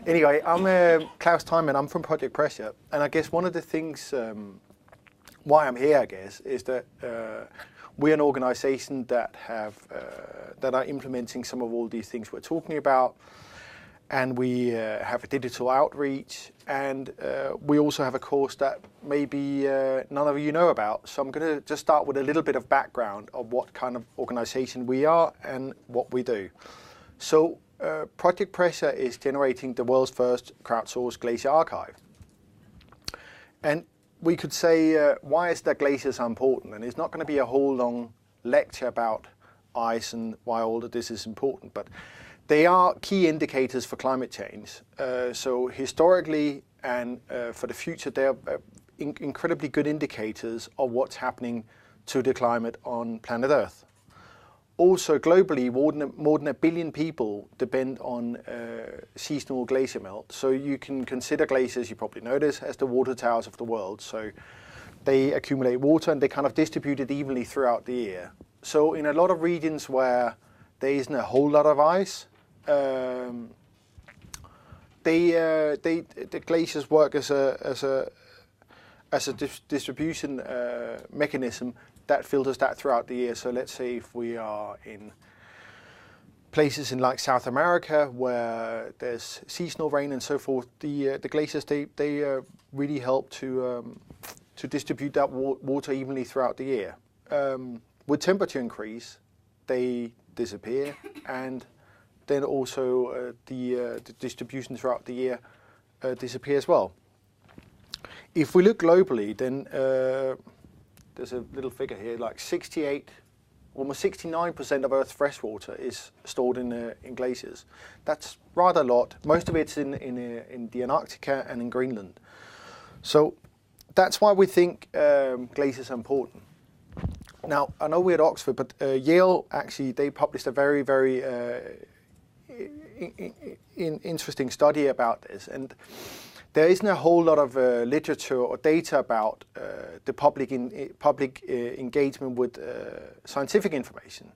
Anyway, I'm Klaus Thymann. I'm from Project Pressure, and I guess one of the things why I'm here, I guess, is that we're an organisation that are implementing some of all these things we're talking about, and we have a digital outreach, and we also have a course that maybe none of you know about. So I'm going to just start with a little bit of background of what kind of organisation we are and what we do. So Project Pressure is generating the world's first crowdsourced glacier archive. And we could say, why is that glaciers are important? And it's not going to be a whole long lecture about ice and why all of this is important, but they are key indicators for climate change. So historically and for the future, they're incredibly good indicators of what's happening to the climate on planet Earth. Also globally, more than 1 billion people depend on seasonal glacier melt. So you can consider glaciers, you probably know this, as the water towers of the world. So they accumulate water and they kind of distribute it evenly throughout the year. So in a lot of regions where there isn't a whole lot of ice, the glaciers work as a distribution mechanism that filters that throughout the year. So let's say if we are in places in like South America where there's seasonal rain and so forth, the glaciers they really help to distribute that water evenly throughout the year. With temperature increase, they disappear, and then also the distribution throughout the year disappear as well. If we look globally, then there's a little figure here, like almost 69% of Earth's freshwater is stored in glaciers. That's rather a lot. Most of it's in the Antarctica and in Greenland. So that's why we think glaciers are important. Now, I know we're at Oxford, but Yale actually, they published a very, very interesting study about this. And there isn't a whole lot of literature or data about the public engagement with scientific information.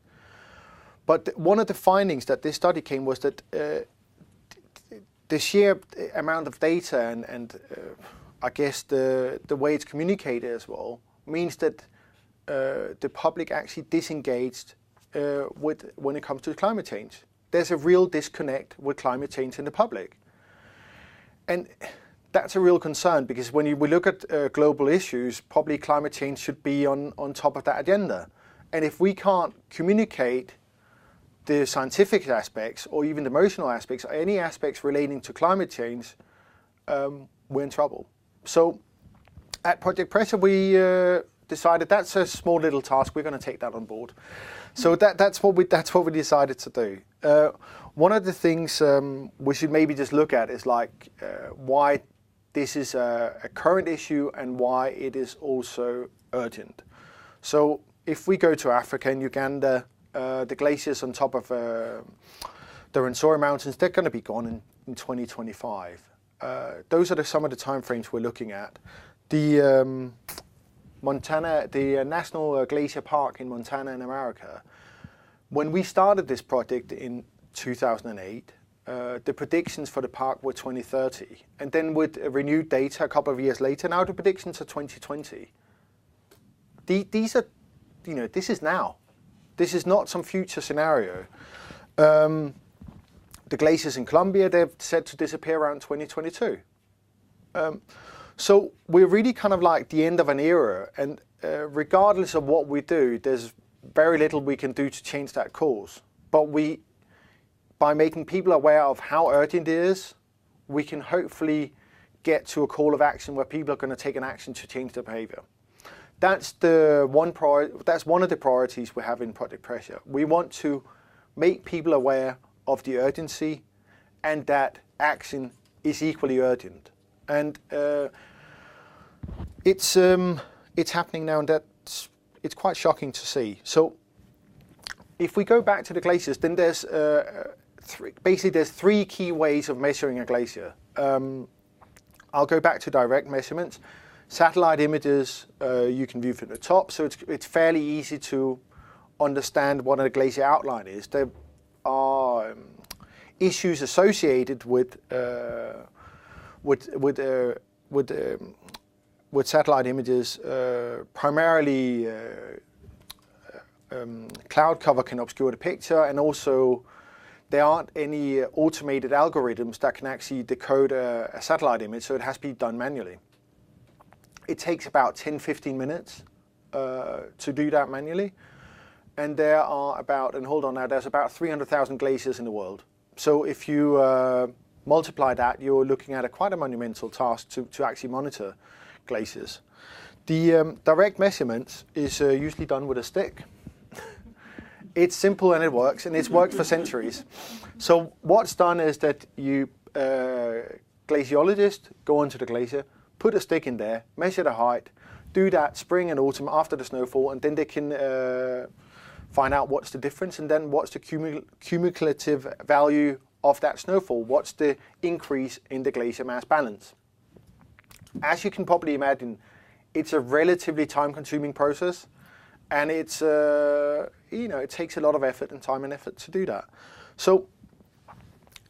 But one of the findings that this study came was that the sheer amount of data and I guess the way it's communicated as well means that the public actually disengaged when it comes to climate change. There's a real disconnect with climate change in the public. And that's a real concern, because when we look at global issues, probably climate change should be on top of that agenda. And if we can't communicate the scientific aspects or even the emotional aspects or any aspects relating to climate change, we're in trouble. So at Project Pressure, we decided that's a small little task. We're going to take that on board. So that's what we decided to do. One of the things we should maybe just look at is like why this is a current issue and why it is also urgent. So if we go to Africa and Uganda, the glaciers on top of the Rwenzori Mountains, they're going to be gone in 2025. Those are some of the timeframes we're looking at. The National Glacier Park in Montana in America, when we started this project in 2008, the predictions for the park were 2030. And then with renewed data a couple of years later, now the predictions are 2020. These are, this is now. This is not some future scenario. The glaciers in Colombia, they're set to disappear around 2022. So we're really kind of like the end of an era, and regardless of what we do, there's very little we can do to change that course. But by making people aware of how urgent it is, we can hopefully get to a call of action where people are going to take an action to change their behavior. That's one of the priorities we have in Project Pressure. We want to make people aware of the urgency and that action is equally urgent. And it's happening now, and it's quite shocking to see. So if we go back to the glaciers, then there's there's three key ways of measuring a glacier. I'll go back to direct measurements. Satellite images you can view from the top, so it's fairly easy to understand what a glacier outline is. There are issues associated with satellite images. Primarily, cloud cover can obscure the picture, and also there aren't any automated algorithms that can actually decode a satellite image, so it has to be done manually. It takes about 10-15 minutes to do that manually, and there are about, and hold on now, there's about 300,000 glaciers in the world. So if you multiply that, you're looking at quite a monumental task to actually monitor glaciers. The direct measurements is usually done with a stick. It's simple and it works, and it's worked for centuries. So what's done is that you, glaciologists, go onto the glacier, put a stick in there, measure the height, do that spring and autumn after the snowfall, and then they can find out what's the difference, and then what's the cumulative value of that snowfall, what's the increase in the glacier mass balance. As you can probably imagine, it's a relatively time-consuming process, and it's it takes a lot of effort and time and effort to do that. So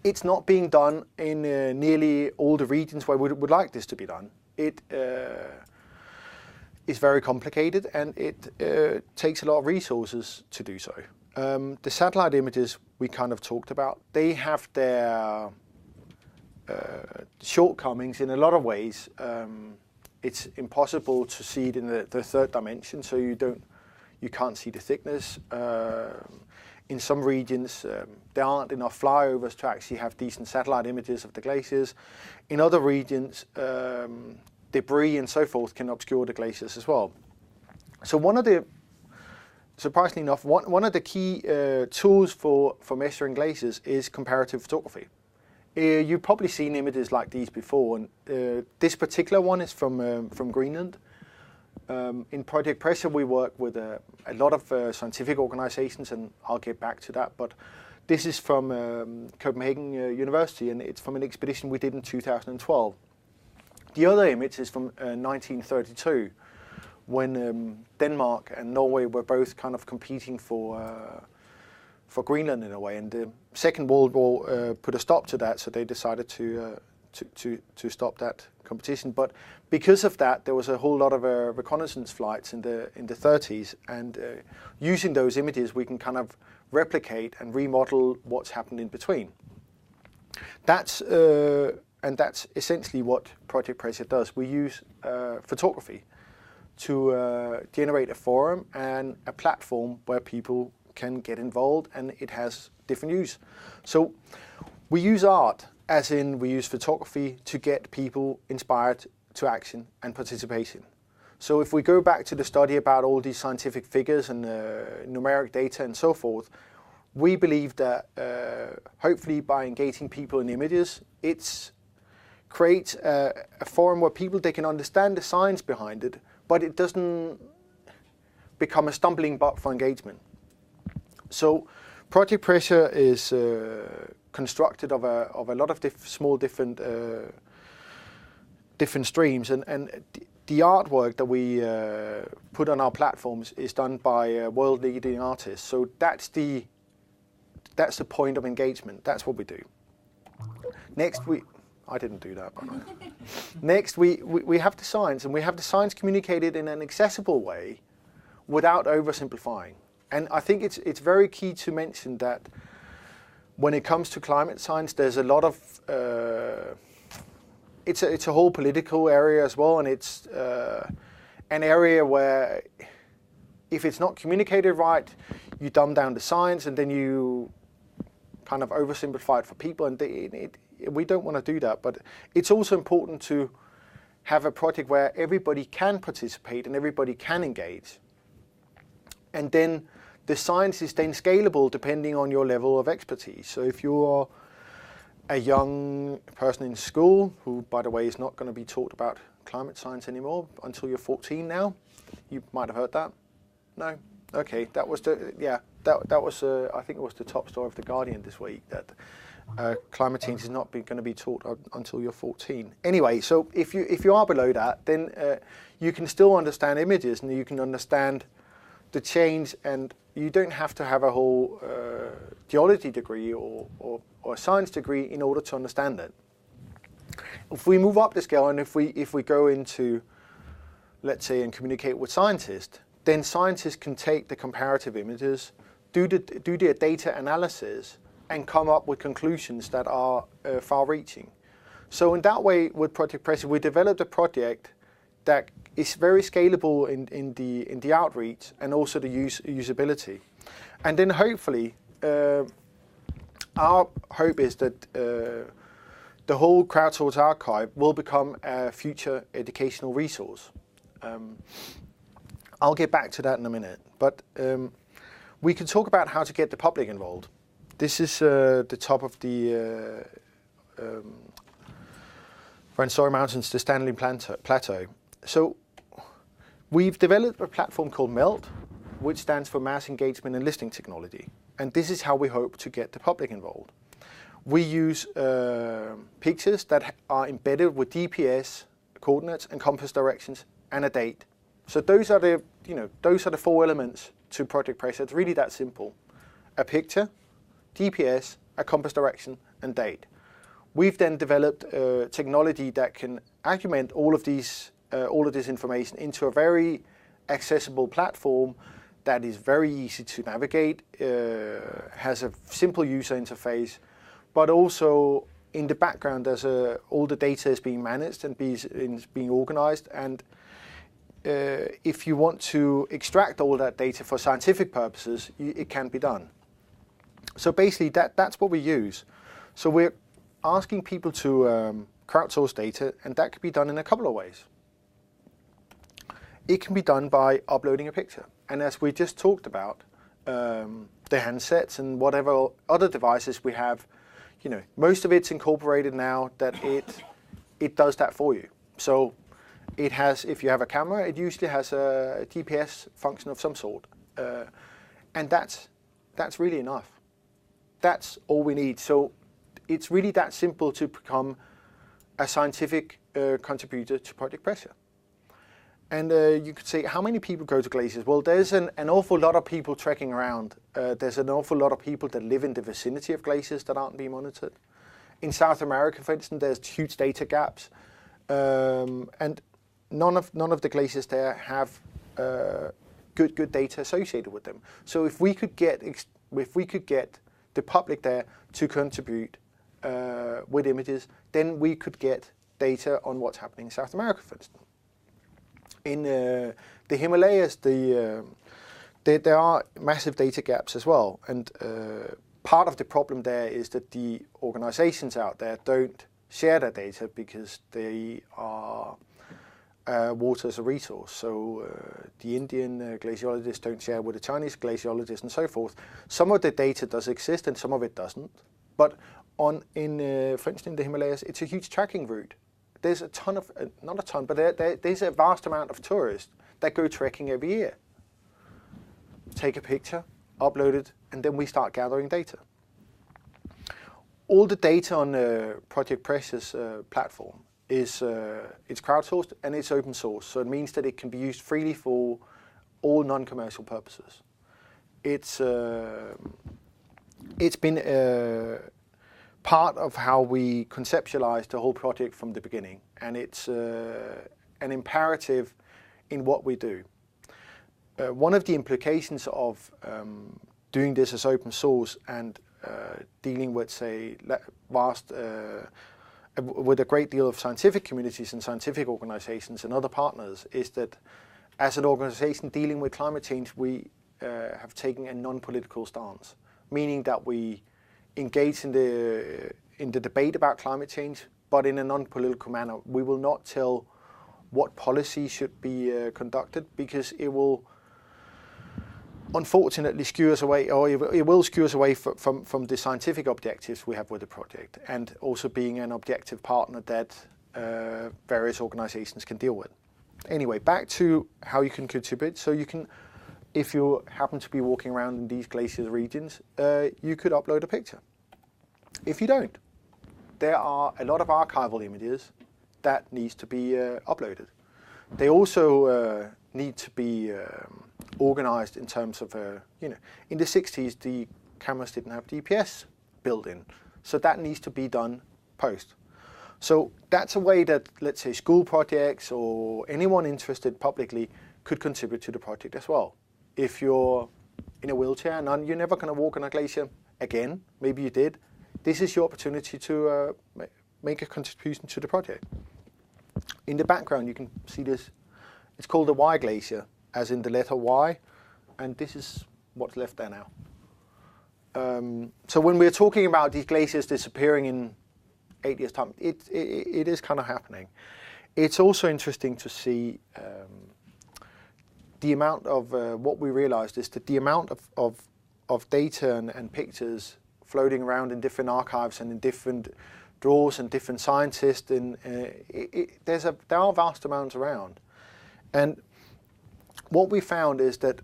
it's not being done in nearly all the regions where we would like this to be done. It is very complicated, and it takes a lot of resources to do so. The satellite images we kind of talked about, they have their shortcomings in a lot of ways. It's impossible to see it in the third dimension, so you can't see the thickness. In some regions, there aren't enough flyovers to actually have decent satellite images of the glaciers. In other regions, debris and so forth can obscure the glaciers as well. So surprisingly enough, one of the key tools for measuring glaciers is comparative photography. You've probably seen images like these before, and this particular one is from Greenland. In Project Pressure, we work with a lot of scientific organizations, and I'll get back to that, but this is from Copenhagen University, and it's from an expedition we did in 2012. The other image is from 1932, when Denmark and Norway were both kind of competing for Greenland in a way, and the Second World War put a stop to that, so they decided to stop that competition. But because of that, there was a whole lot of reconnaissance flights in the 30s, and using those images, we can kind of replicate and remodel what's happened in between. That's essentially what Project Pressure does. We use photography to generate a forum and a platform where people can get involved, and it has different use. So we use art, as in we use photography to get people inspired to action and participation. So if we go back to the study about all these scientific figures and numeric data and so forth, we believe that hopefully by engaging people in images, it creates a forum where they can understand the science behind it, but it doesn't become a stumbling block for engagement. So Project Pressure is constructed of a lot of small different streams, and the artwork that we put on our platforms is done by world-leading artists. So that's the point of engagement. That's what we do. Next, I didn't do that, by the way. Next, we have the science, and we have the science communicated in an accessible way without oversimplifying. And I think it's very key to mention that when it comes to climate science, there's a lot of it's a whole political area as well, and it's an area where if it's not communicated right, you dumb down the science, and then you kind of oversimplify it for people, and we don't want to do that. But it's also important to have a project where everybody can participate and everybody can engage, and then the science is then scalable depending on your level of expertise. So if you're a young person in school, who, by the way, is not going to be taught about climate science anymore until you're 14 now, you might have heard that. No? Okay, that was that was I think it was the top story of The Guardian this week, that climate change is not going to be taught until you're 14. Anyway, so if you are below that, then you can still understand images, and you can understand the change, and you don't have to have a whole geology degree or a science degree in order to understand it. If we move up the scale, and if we go into, let's say, and communicate with scientists, then scientists can take the comparative images, do their data analysis, and come up with conclusions that are far-reaching. So in that way, with Project Pressure, we developed a project that is very scalable in the outreach and also the usability. And then hopefully, our hope is that the whole Crowdsourced archive will become a future educational resource. I'll get back to that in a minute, but we can talk about how to get the public involved. This is the top of the Vansori Mountains, the Stanley Plateau. So we've developed a platform called MELT, which stands for Mass Engagement and Listening Technology. And this is how we hope to get the public involved. We use pictures that are embedded with GPS coordinates and compass directions and a date. So those are the 4 elements to Project Pressure. It's really that simple. A picture, GPS, a compass direction, and date. We've then developed technology that can augment all of this information into a very accessible platform that is very easy to navigate, has a simple user interface, but also in the background all the data is being managed and being organized. And if you want to extract all that data for scientific purposes, it can be done. So basically that's what we use. So we're asking people to crowdsource data, and that can be done in a couple of ways. It can be done by uploading a picture. And as we just talked about, the handsets and whatever other devices we have, most of it's incorporated now that it does that for you. So it has, if you have a camera, it usually has a GPS function of some sort. And that's really enough. That's all we need. So it's really that simple to become a scientific contributor to Project Pressure. And you could say, how many people go to glaciers? Well, there's an awful lot of people trekking around. There's an awful lot of people that live in the vicinity of glaciers that aren't being monitored. In South America, for instance, there's huge data gaps. And none of the glaciers there have good data associated with them. So if we could get the public there to contribute with images, then we could get data on what's happening in South America, for instance. In the Himalayas, there are massive data gaps as well, and part of the problem there is that the organizations out there don't share their data because they are water as a resource. So the Indian glaciologists don't share with the Chinese glaciologists and so forth. Some of the data does exist and some of it doesn't. But for instance, in the Himalayas, it's a huge trekking route. There's a ton of, not a ton, but there's a vast amount of tourists that go trekking every year. Take a picture, upload it, and then we start gathering data. All the data on Project Pressure's platform is it's crowdsourced and it's open source, so it means that it can be used freely for all non-commercial purposes. It's been part of how we conceptualized the whole project from the beginning, and it's an imperative in what we do. One of the implications of doing this as open source and dealing with, say, with a great deal of scientific communities and scientific organizations and other partners is that as an organization dealing with climate change, we have taken a non-political stance, meaning that we engage in the debate about climate change, but in a non-political manner. We will not tell what policy should be conducted, because it will unfortunately skew us away, or it will skew us away from the scientific objectives we have with the project, and also being an objective partner that various organizations can deal with. Anyway, back to how you can contribute. So you can, if you happen to be walking around in these glacier regions, you could upload a picture. If you don't, there are a lot of archival images that needs to be uploaded. they also need to be organized in terms of, in the 60s, the cameras didn't have GPS built in. So that needs to be done post. So that's a way that, let's say, school projects or anyone interested publicly could contribute to the project as well. If you're in a wheelchair and you're never going to walk on a glacier again, maybe you did, this is your opportunity to make a contribution to the project. In the background, you can see this. It's called the Y Glacier, as in the letter Y, and this is what's left there now. So when we're talking about these glaciers disappearing in 8 years' time, it is kind of happening. It's also interesting to see the amount of what we realized is that the amount of data and pictures floating around in different archives and in different drawers and different scientists, and there are vast amounts around. And what we found is that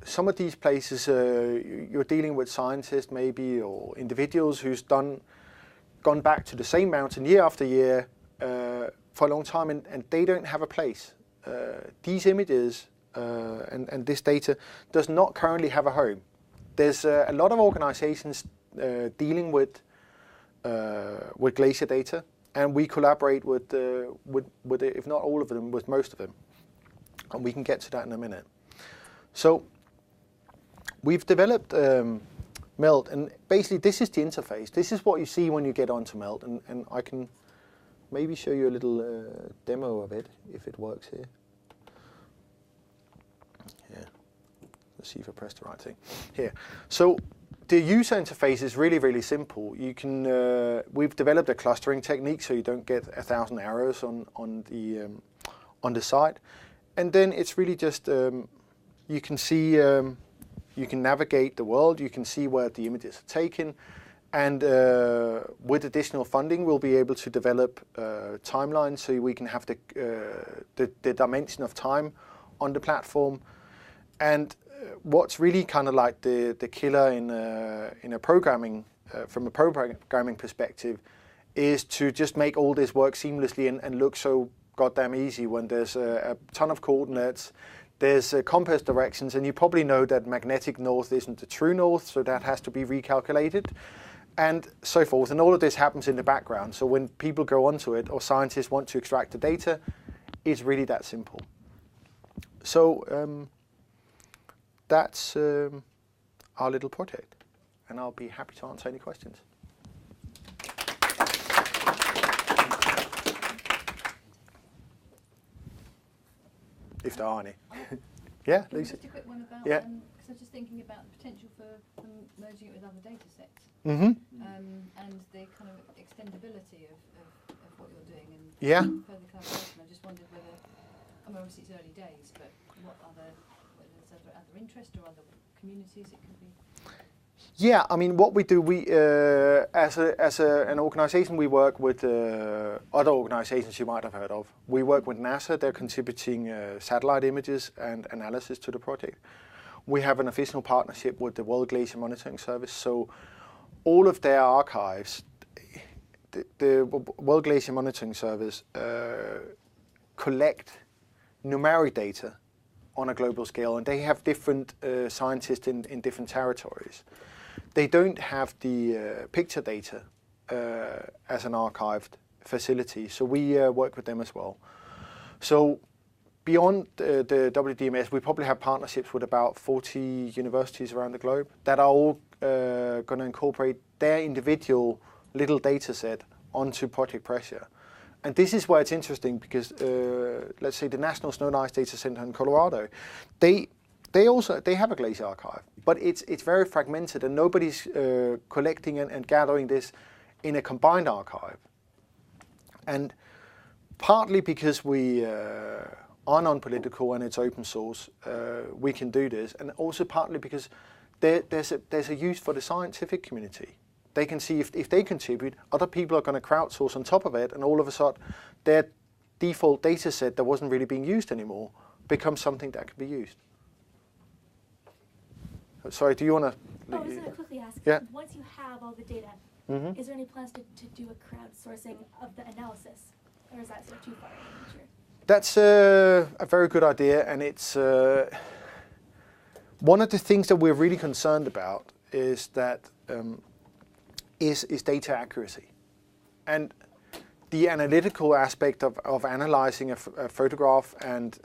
some of these places, you're dealing with scientists maybe, or individuals who's gone back to the same mountain year after year for a long time, and they don't have a place. These images and this data does not currently have a home. There's a lot of organizations dealing with glacier data, and we collaborate with if not all of them, with most of them. And we can get to that in a minute. So we've developed Meld, and basically this is the interface. This is what you see when you get onto Meld, and I can maybe show you a little demo of it, if it works here. Yeah, let's see if I press the right thing. Here. So the user interface is really, really simple. You can we've developed a clustering technique so you don't get 1,000 arrows on the site. And then it's really just, you can see, you can navigate the world, you can see where the images are taken, and with additional funding we'll be able to develop timelines so we can have the dimension of time on the platform. And what's really kind of like the killer in a programming, from a programming perspective, is to just make all this work seamlessly and look so goddamn easy when there's a ton of coordinates, there's compass directions, and you probably know that magnetic north isn't the true north, so that has to be recalculated, and so forth. And all of this happens in the background, so when people go onto it or scientists want to extract the data, it's really that simple. So that's our little project, and I'll be happy to answer any questions. If there are any. Yeah, Lisa? Just a quick one about, yeah. Because I was just thinking about the potential for merging it with other data sets, Mm-hmm. and the kind of extendability of what you're doing, and Yeah. further collaboration. I just wondered whether, I mean, obviously it's early days, but whether there's other interest or other communities it could be. Yeah, I mean, what we do, we as an organisation, we work with other organisations you might have heard of. We work with NASA; they're contributing satellite images and analysis to the project. We have an official partnership with the World Glacier Monitoring Service, so all of their archives, the World Glacier Monitoring Service collect numeric data on a global scale, and they have different scientists in different territories. They don't have the picture data as an archived facility, so we work with them as well. So beyond the WDMS, we probably have partnerships with about 40 universities around the globe that are all going to incorporate their individual little data set onto Project Pressure. And this is where it's interesting because, let's say, the National Snow and Ice Data Center in Colorado, they have a glacier archive, but it's very fragmented, and nobody's collecting and gathering this in a combined archive. And partly because we are non-political and it's open source, we can do this, and also partly because there's a use for the scientific community. They can see if they contribute, other people are going to crowdsource on top of it, and all of a sudden their default data set that wasn't really being used anymore becomes something that can be used. Sorry, do you want to? Oh, I was going to quickly ask, yeah. Once you have all the data, is there any plans to do a crowdsourcing of the analysis? Or is that sort of too far in the future? That's a very good idea, and it's one of the things that we're really concerned about is that is data accuracy, and the analytical aspect of analyzing a photograph and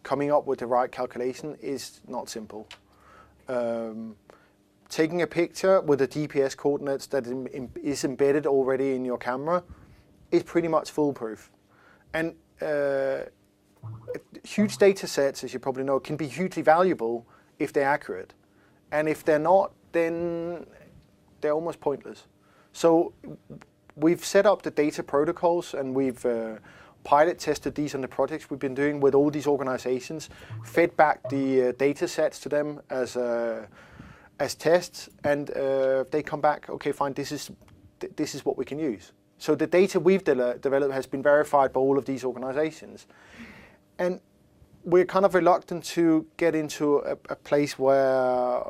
coming up with the right calculation is not simple. Taking a picture with the GPS coordinates that is embedded already in your camera is pretty much foolproof. And huge data sets, as you probably know, can be hugely valuable if they're accurate. And if they're not, then they're almost pointless. So we've set up the data protocols, and we've pilot tested these on the projects we've been doing with all these organizations, fed back the data sets to them as tests, and they come back, okay, fine, this is what we can use. So the data we've developed has been verified by all of these organizations. And we're kind of reluctant to get into a place where,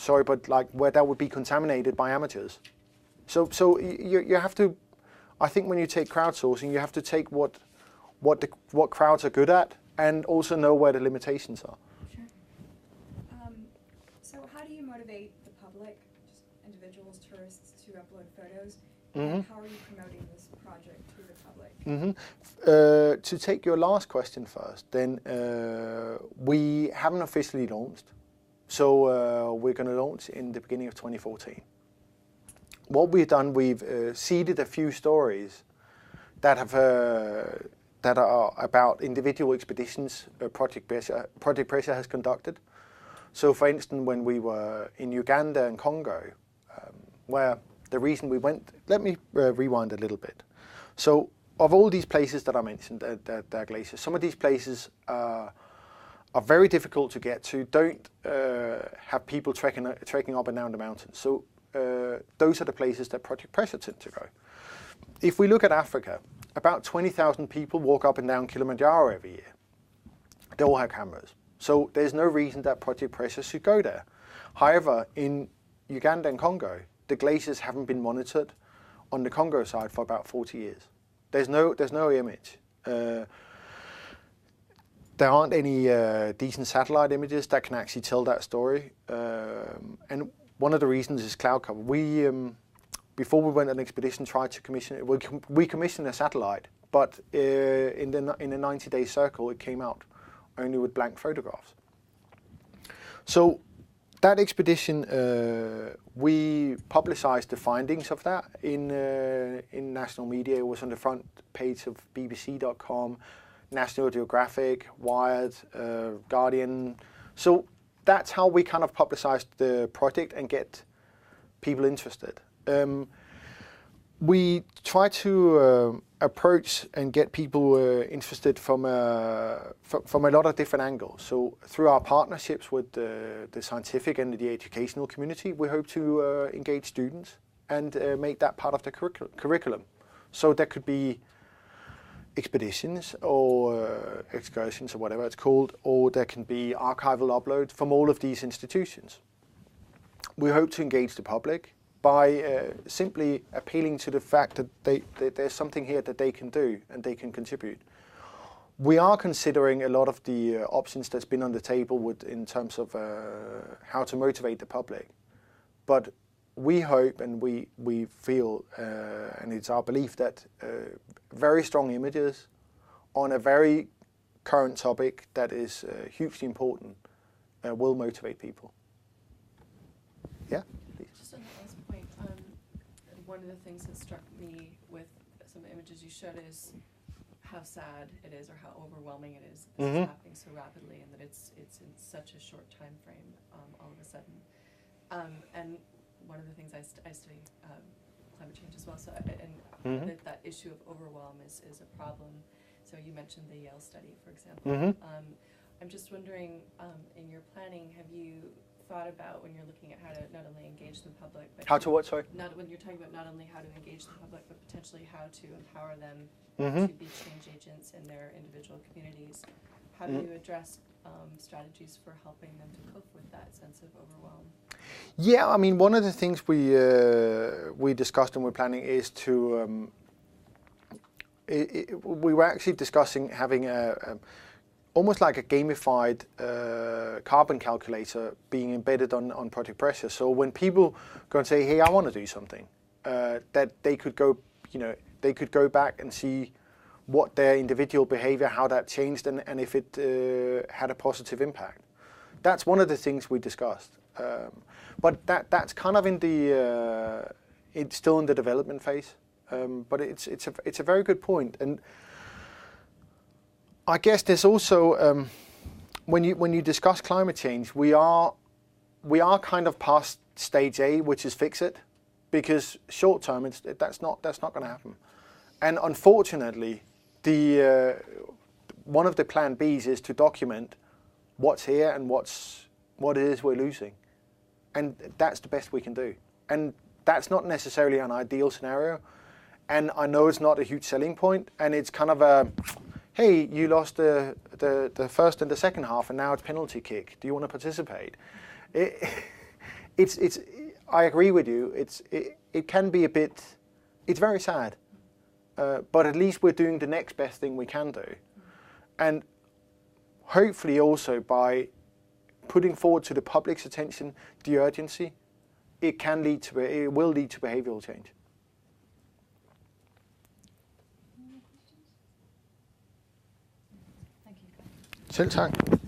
where that would be contaminated by amateurs. So you have to, I think when you take crowdsourcing, you have to take what crowds are good at and also know where the limitations are. Sure. So how do you motivate the public, just individuals, tourists, to upload photos? And how are you promoting this project to the public? To take your last question first, then we haven't officially launched. So we're going to launch in the beginning of 2014. What we've done, we've seeded a few stories that are about individual expeditions Project Pressure has conducted. So, for instance, when we were in Uganda and Congo, where the reason we went, let me rewind a little bit. So, of all these places that I mentioned, the glaciers, some of these places are very difficult to get to, don't have people trekking up and down the mountains. So those are the places that Project Pressure tend to go. If we look at Africa, about 20,000 people walk up and down Kilimanjaro every year. They all have cameras. So there's no reason that Project Pressure should go there. However, in Uganda and Congo, the glaciers haven't been monitored on the Congo side for about 40 years. There's no image. There aren't any decent satellite images that can actually tell that story. And one of the reasons is cloud cover. We, before we went on an expedition, tried to commission it. We commissioned a satellite, but in the 90-day circle, it came out only with blank photographs. So that expedition, we publicized the findings of that in national media. It was on the front page of BBC.com, National Geographic, Wired, Guardian. So that's how we kind of publicized the project and get people interested. We try to approach and get people interested from a lot of different angles. So through our partnerships with the scientific and the educational community, we hope to engage students and make that part of the curriculum. So there could be expeditions or excursions or whatever it's called, or there can be archival uploads from all of these institutions. We hope to engage the public by simply appealing to the fact that there's something here that they can do and they can contribute. We are considering a lot of the options that's been on the table in terms of how to motivate the public. But we hope and we feel, and it's our belief, that very strong images on a very current topic that is hugely important will motivate people. Yeah? Just on that last point, one of the things that struck me with some images you showed is how sad it is, or how overwhelming it is that this is happening so rapidly, and that it's in such a short time frame all of a sudden. And one of the things I study climate change as well, so that issue of overwhelm is a problem. So you mentioned the Yale study, for example. I'm just wondering, in your planning, have you thought about, when you're looking at how to not only engage the public, but how to what, sorry? When you're talking about not only how to engage the public, but potentially how to empower them to be change agents in their individual communities, how do you address strategies for helping them to cope with that sense of overwhelm? Yeah, I mean, one of the things we discussed and we're planning is to we were actually discussing having almost like a gamified carbon calculator being embedded on Project Pressure. So when people go and say, "Hey, I want to do something," that they could go, they could go back and see what their individual behavior, how that changed, and if it had a positive impact. That's one of the things we discussed. But that's kind of in the it's still in the development phase. But it's a very good point. And I guess there's also when you discuss climate change, we are kind of past stage A, which is fix it, because short term that's not going to happen. And unfortunately, one of the plan Bs is to document what's here and what it is we're losing, and that's the best we can do. And that's not necessarily an ideal scenario. And I know it's not a huge selling point, and it's kind of a, hey, you lost the first and the second half, and now it's penalty kick. Do you want to participate? I agree with you. It can be a bit. It's very sad, but at least we're doing the next best thing we can do, and hopefully also by putting forward to the public's attention the urgency, it will lead to behavioural change. Thank you. Selv tak.